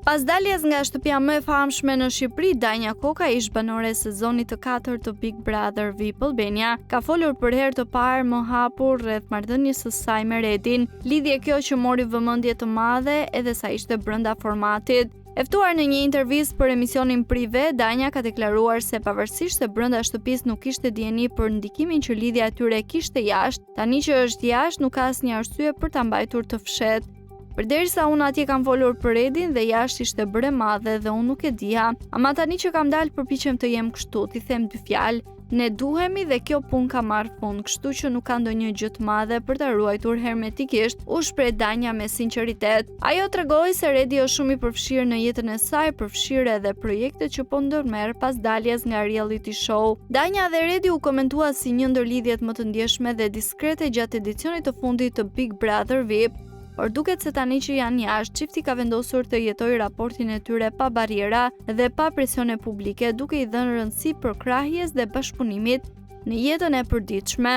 Pas daljes nga shtëpia më e famshme në Shqipëri, Danja Koka, ish banore e sezonit të 4 të Big Brother VIP Albania, ka folur për herë të parë më hapur rreth marrëdhënies së saj me Redin, lidhje kjo që mori vëmendje të madhe edhe sa ishte brenda formatit. E ftuar në një intervistë për emisionin prive, Danja ka deklaruar se pavarësisht se brenda shtëpisë nuk kishte dieni për ndikimin që lidhja e tyre kishte jashtë, tani që është jashtë nuk ka asnjë arsye për ta mbajtur të fshehtë. Përderisa unë atje kam folur për Redin dhe jashtë ishte bërë madhe dhe unë nuk e dija, ama tani që kam dalë përpiqem të jem kështu, t'i them 2 fjalë. Ne duhemi dhe kjo punë ka marrë fund, kështu që nuk ka ndonjë gjë të madhe për ta ruajtur hermetikisht, u shpreh Danja me sinqeritet. Ajo tregoi se Redi është shumë i përfshirë në jetën e saj, përfshirë edhe projektet që po ndërmerr pas daljes nga reality show. Danja dhe Redi u komentua si një ndër lidhjet më të ndjeshme dhe diskrete gjatë edicionit të fundit të Big Brother VIP. Por duket se tani që janë jashtë, çifti ka vendosur të jetojë raportin e tyre pa bariera dhe pa presione publike, duke i dhënë rëndësi përkrahjes dhe bashkëpunimit në jetën e përditshme.